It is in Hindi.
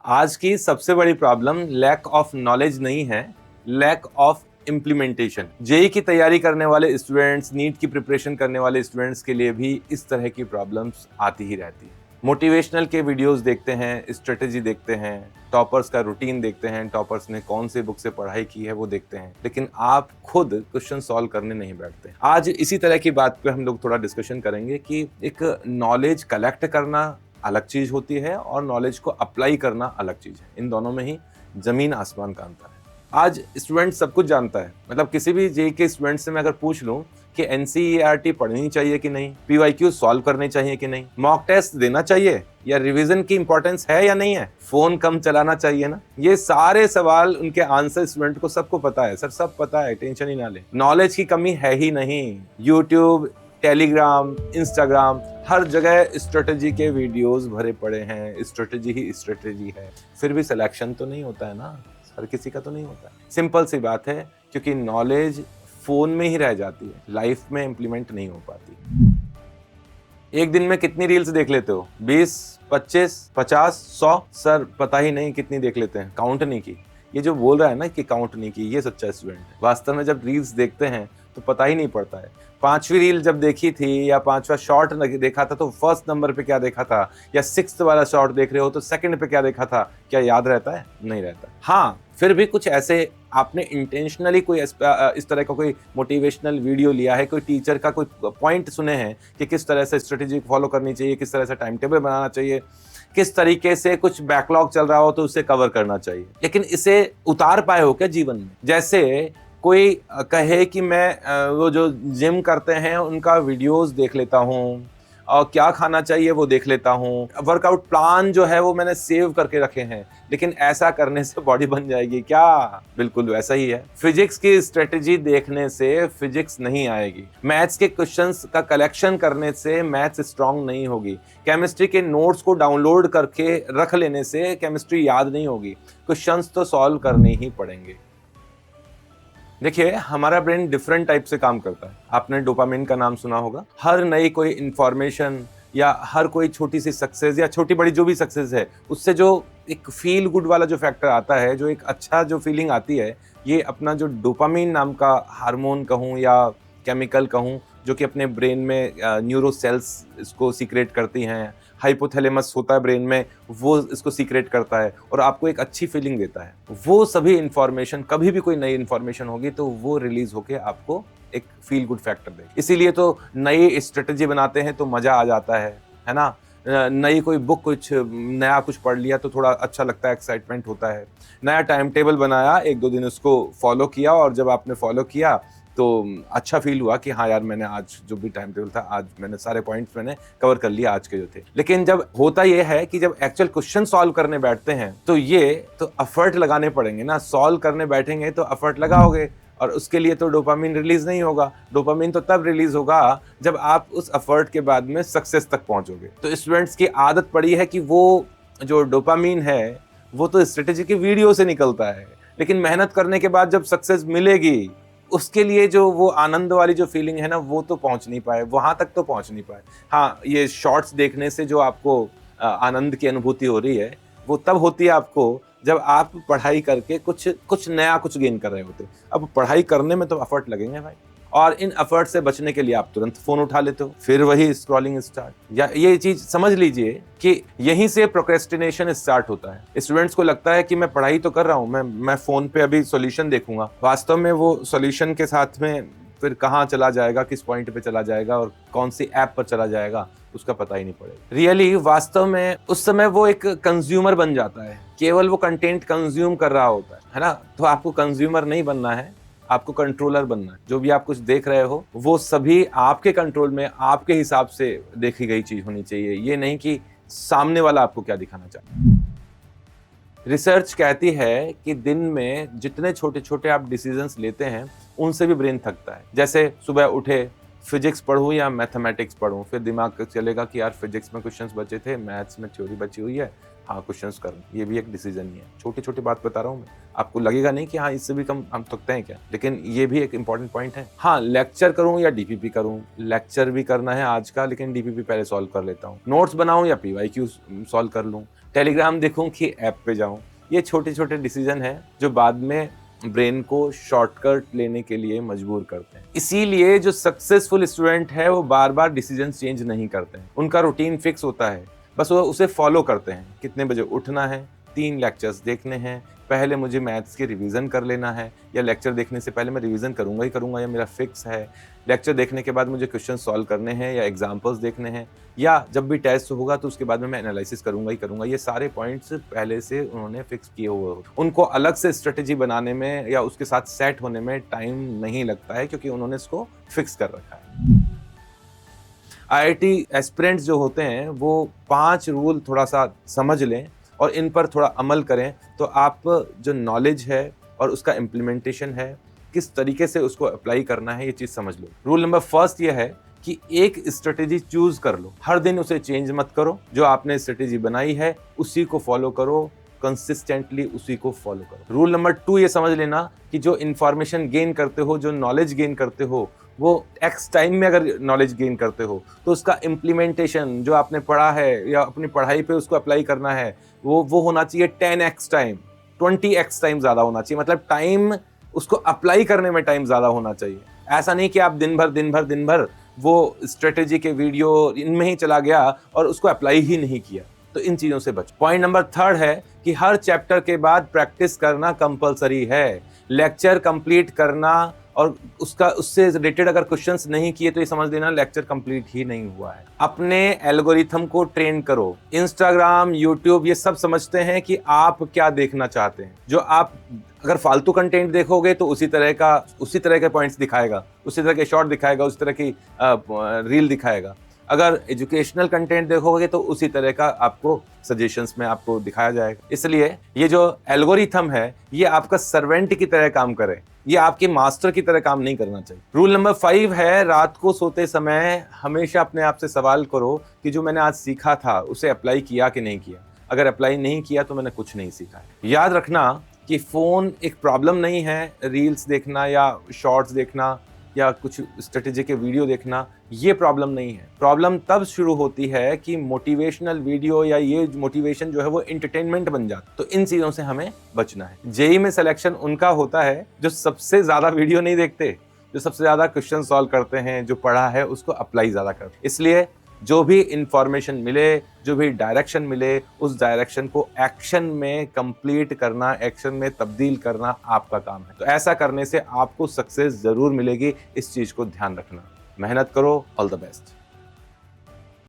आज की सबसे बड़ी प्रॉब्लम लैक ऑफ नॉलेज नहीं है, लैक ऑफ इम्प्लीमेंटेशन। जेई की तैयारी करने वाले स्टूडेंट्स, नीट की प्रिपरेशन करने वाले स्टूडेंट्स के लिए भी इस तरह की प्रॉब्लम्स आती ही रहती है। मोटिवेशनल के वीडियोस देखते हैं, स्ट्रेटेजी देखते हैं, टॉपर्स का रूटीन देखते हैं, टॉपर्स ने कौन से बुक से पढ़ाई की है वो देखते हैं, लेकिन आप खुद क्वेश्चन सॉल्व करने नहीं बैठते। आज इसी तरह की बात पे हम लोग थोड़ा डिस्कशन करेंगे कि एक नॉलेज कलेक्ट करना अलग चीज होती है और नॉलेज को अप्लाई करना अलग चीज है। इन दोनों में ही जमीन आसमान का अंतर है। आज स्टूडेंट सब कुछ जानता है, मतलब किसी भी जेई के स्टूडेंट से मैं अगर पूछ लूं कि एनसीईआरटी पढ़नी चाहिए कि नहीं, पीवाईक्यू सॉल्व करने चाहिए कि नहीं, मॉक टेस्ट देना चाहिए या रिवीजन की इंपॉर्टेंस है या नहीं है, फोन कम चलाना चाहिए ना, ये सारे सवाल उनके आंसर स्टूडेंट को सबको पता है। सर सब पता है, टेंशन ही ना ले, नॉलेज की कमी है ही नहीं। यूट्यूब, टेलीग्राम, इंस्टाग्राम, हर जगह स्ट्रेटेजी के वीडियोस भरे पड़े हैं। स्ट्रेटेजी ही स्ट्रेटेजी है, फिर भी सिलेक्शन तो नहीं होता है ना, हर किसी का तो नहीं होता है। सिंपल सी बात है, क्योंकि नॉलेज फोन में ही रह जाती है, लाइफ में इंप्लीमेंट नहीं हो पाती। एक दिन में कितनी रील्स देख लेते हो? 20, 25, 50, 100? सर पता ही नहीं कितनी देख लेते हैं, काउंट नहीं की। ये जो बोल रहा है ना कि काउंट नहीं की, ये सच्चा स्टूडेंट है। वास्तव में जब रील्स देखते हैं तो पता ही नहीं पड़ता है। 5वीं रील जब देखी थी या 5वां शॉर्ट देखा था तो फर्स्ट नंबर पे क्या देखा था, या 6th वाला शॉर्ट देख रहे हो तो सेकंड पे क्या देखा था, क्या याद रहता है? नहीं रहता। हाँ, फिर भी कुछ ऐसे आपने इंटेंशनली कोई इस तरह का कोई मोटिवेशनल वीडियो लिया है, कोई टीचर का कोई पॉइंट सुने हैं कि किस तरह से स्ट्रेटेजी फॉलो करनी चाहिए, किस तरह से टाइम टेबल बनाना चाहिए, किस तरीके से कुछ बैकलॉग चल रहा हो तो उसे कवर करना चाहिए, लेकिन इसे उतार पाए हो क्या जीवन में? जैसे कोई कहे कि मैं वो जो जिम करते हैं उनका वीडियोस देख लेता हूँ और क्या खाना चाहिए वो देख लेता हूँ, वर्कआउट प्लान जो है वो मैंने सेव करके रखे हैं, लेकिन ऐसा करने से बॉडी बन जाएगी क्या? बिल्कुल वैसा ही है। फिजिक्स की स्ट्रेटेजी देखने से फिजिक्स नहीं आएगी, मैथ्स के क्वेश्चंस का कलेक्शन करने से मैथ्स स्ट्रांग नहीं होगी, केमिस्ट्री के नोट्स को डाउनलोड करके रख लेने से केमिस्ट्री याद नहीं होगी, क्वेश्चंस तो सॉल्व करने ही पड़ेंगे। देखिए, हमारा ब्रेन डिफरेंट टाइप से काम करता है। आपने डोपामिन का नाम सुना होगा। हर नई कोई इंफॉर्मेशन या हर कोई छोटी सी सक्सेस या छोटी बड़ी जो भी सक्सेस है, उससे जो एक फील गुड वाला जो फैक्टर आता है, जो एक अच्छा जो फीलिंग आती है, ये अपना जो डोपामिन नाम का हार्मोन कहूँ या केमिकल कहूँ, जो कि अपने ब्रेन में न्यूरो सेल्स इसको सीक्रेट करती हैं, हाइपोथैलेमस होता है ब्रेन में, वो इसको सीक्रेट करता है और आपको एक अच्छी फीलिंग देता है। वो सभी इंफॉर्मेशन, कभी भी कोई नई इंफॉर्मेशन होगी तो वो रिलीज होके आपको एक फील गुड फैक्टर देगी। इसीलिए तो नई स्ट्रेटेजी बनाते हैं तो मजा आ जाता है ना। नई कोई बुक, कुछ नया कुछ पढ़ लिया तो थोड़ा अच्छा लगता है, एक्साइटमेंट होता है। नया टाइम टेबल बनाया, 1-2 दिन उसको फॉलो किया और जब आपने फॉलो किया तो अच्छा फील हुआ कि हाँ यार, मैंने आज जो भी टाइम टेबल था, आज मैंने सारे पॉइंट्स मैंने कवर कर लिया आज के जो थे। लेकिन जब होता ये है कि जब एक्चुअल क्वेश्चन सॉल्व करने बैठते हैं तो ये तो एफर्ट लगाने पड़ेंगे ना। सॉल्व करने बैठेंगे तो एफर्ट लगाओगे और उसके लिए तो डोपामिन रिलीज नहीं होगा। डोपामिन तो तब रिलीज होगा जब आप उस एफर्ट के बाद में सक्सेस तक पहुंचोगे। तो स्टूडेंट्स की आदत पड़ी है कि वो जो डोपामिन है वो तो स्ट्रेटेजी की वीडियो से निकलता है, लेकिन मेहनत करने के बाद जब सक्सेस मिलेगी उसके लिए जो वो आनंद वाली जो फीलिंग है ना, वो तो पहुंच नहीं पाए, वहां तक तो पहुंच नहीं पाए। हाँ, ये शॉर्ट्स देखने से जो आपको आनंद की अनुभूति हो रही है, वो तब होती है आपको जब आप पढ़ाई करके कुछ नया कुछ गेन कर रहे होते। अब पढ़ाई करने में तो एफर्ट लगेंगे भाई, और इन एफर्ट से बचने के लिए आप तुरंत फोन उठा लेते हो, फिर वही स्क्रॉलिंग स्टार्ट। या ये चीज समझ लीजिए कि यहीं से प्रोक्रेस्टिनेशन स्टार्ट होता है। स्टूडेंट्स को लगता है कि मैं पढ़ाई तो कर रहा हूँ, मैं फोन पे अभी सॉल्यूशन देखूंगा, वास्तव में वो सॉल्यूशन के साथ में फिर कहाँ चला जाएगा, किस पॉइंट पे चला जाएगा और कौन सी ऐप पर चला जाएगा, उसका पता ही नहीं पड़ेगा। रियली वास्तव में उस समय वो एक कंज्यूमर बन जाता है, केवल वो कंटेंट कंज्यूम कर रहा होता है ना। तो आपको कंज्यूमर नहीं बनना है, आपको कंट्रोलर बनना है। जो भी आप कुछ देख रहे हो वो सभी आपके कंट्रोल में, आपके हिसाब से देखी गई चीज होनी चाहिए, ये नहीं कि सामने वाला आपको क्या दिखाना चाहता है। रिसर्च कहती है कि दिन में जितने छोटे छोटे आप डिसीजंस लेते हैं उनसे भी ब्रेन थकता है। जैसे सुबह उठे, फिजिक्स पढ़ूं या मैथमेटिक्स पढ़ूं, फिर दिमाग चलेगा कि यार फिजिक्स में क्वेश्चंस बचे थे, मैथ्स में थ्योरी बची हुई है, हाँ क्वेश्चंस करूं। ये भी एक डिसीजन ही है। छोटी छोटी बात बता रहा हूँ मैं, आपको लगेगा नहीं कि हाँ इससे भी कम हम थकते हैं क्या, लेकिन ये भी एक इंपॉर्टेंट पॉइंट है। हाँ, लेक्चर करूं या डीपीपी करूं, लेक्चर भी करना है आज का, लेकिन डीपीपी पहले सॉल्व कर लेता हूँ। नोट्स बनाऊं या पीवाईक्यू सॉल्व कर लूं, टेलीग्राम देखूं कि ऐप पे जाऊं। ये छोटे छोटे डिसीजन हैं जो बाद में ब्रेन को शॉर्टकट लेने के लिए मजबूर करते हैं। इसीलिए जो सक्सेसफुल स्टूडेंट है वो बार बार डिसीजन चेंज नहीं करते हैं। उनका रूटीन फिक्स होता है, बस वो उसे फॉलो करते हैं। कितने बजे उठना है, 3 लेक्चर्स देखने हैं, पहले मुझे मैथ्स की रिवीजन कर लेना है, या लेक्चर देखने से पहले मैं रिवीजन करूंगा ही करूंगा, या मेरा फिक्स है। लेक्चर देखने के बाद मुझे क्वेश्चन सॉल्व करने हैं या एग्जाम्पल्स देखने हैं, या जब भी टेस्ट होगा तो उसके बाद में मैं एनालिसिस करूंगा ही करूंगा। ये सारे पॉइंट्स पहले से उन्होंने फिक्स किए हुए होते हैं। उनको अलग से स्ट्रेटेजी बनाने में या उसके साथ सेट होने में टाइम नहीं लगता है, क्योंकि उन्होंने इसको फिक्स कर रखा है। आईआईटी एस्पिरेंट्स जो होते हैं वो 5 रूल थोड़ा सा समझ लें और इन पर थोड़ा अमल करें, तो आप जो नॉलेज है और उसका इम्प्लीमेंटेशन है, किस तरीके से उसको अप्लाई करना है, ये चीज़ समझ लो। रूल नंबर फर्स्ट ये है कि एक स्ट्रेटेजी चूज कर लो, हर दिन उसे चेंज मत करो। जो आपने स्ट्रेटेजी बनाई है उसी को फॉलो करो, कंसिस्टेंटली उसी को फॉलो करो। रूल नंबर 2 ये समझ लेना कि जो इंफॉर्मेशन गेन करते हो, जो नॉलेज गेन करते हो, वो एक्स टाइम में अगर नॉलेज गेन करते हो तो उसका इम्प्लीमेंटेशन जो आपने पढ़ा है या अपनी पढ़ाई पे उसको अप्लाई करना है, वो होना चाहिए 10x टाइम, 20x टाइम ज़्यादा होना चाहिए। मतलब टाइम उसको अप्लाई करने में टाइम ज़्यादा होना चाहिए। ऐसा नहीं कि आप दिन भर वो स्ट्रेटेजी के वीडियो इनमें ही चला गया और उसको अप्लाई ही नहीं किया। तो इन चीज़ों से बचो। पॉइंट नंबर 3 है कि हर चैप्टर के बाद प्रैक्टिस करना कंपलसरी है। लेक्चर कंप्लीट करना और उससे रिलेटेड अगर क्वेश्चंस नहीं किए तो ये समझ लेना लेक्चर कंप्लीट ही नहीं हुआ है। अपने एल्गोरिथम को ट्रेन करो। इंस्टाग्राम, यूट्यूब ये सब समझते हैं कि आप क्या देखना चाहते हैं। जो आप अगर फालतू कंटेंट देखोगे तो उसी तरह के पॉइंट्स दिखाएगा, उसी तरह के शॉर्ट दिखाएगा, उसी तरह की रील दिखाएगा। अगर एजुकेशनल कंटेंट देखोगे तो उसी तरह का आपको सजेशंस में आपको दिखाया जाएगा। इसलिए ये जो एल्गोरिथम है ये आपका सर्वेंट की तरह काम करे, ये आपके मास्टर की तरह काम नहीं करना चाहिए। रूल नंबर 5 है, रात को सोते समय हमेशा अपने आप से सवाल करो कि जो मैंने आज सीखा था उसे अप्लाई किया कि नहीं किया। अगर अप्लाई नहीं किया तो मैंने कुछ नहीं सीखा है। याद रखना कि फ़ोन एक प्रॉब्लम नहीं है, रील्स देखना या शॉर्ट्स देखना या कुछ स्ट्रेटेजी के वीडियो देखना ये प्रॉब्लम नहीं है। प्रॉब्लम तब शुरू होती है कि मोटिवेशनल वीडियो या ये मोटिवेशन जो है वो एंटरटेनमेंट बन जाता। तो इन चीज़ों से हमें बचना है। जेईई में सिलेक्शन उनका होता है जो सबसे ज़्यादा वीडियो नहीं देखते, जो सबसे ज़्यादा क्वेश्चन सॉल्व करते हैं, जो पढ़ा है उसको अप्लाई ज़्यादा करते हैं। इसलिए जो भी इंफॉर्मेशन मिले, जो भी डायरेक्शन मिले, उस डायरेक्शन को एक्शन में कंप्लीट करना, एक्शन में तब्दील करना आपका काम है। तो ऐसा करने से आपको सक्सेस जरूर मिलेगी। इस चीज को ध्यान रखना। मेहनत करो। All the best.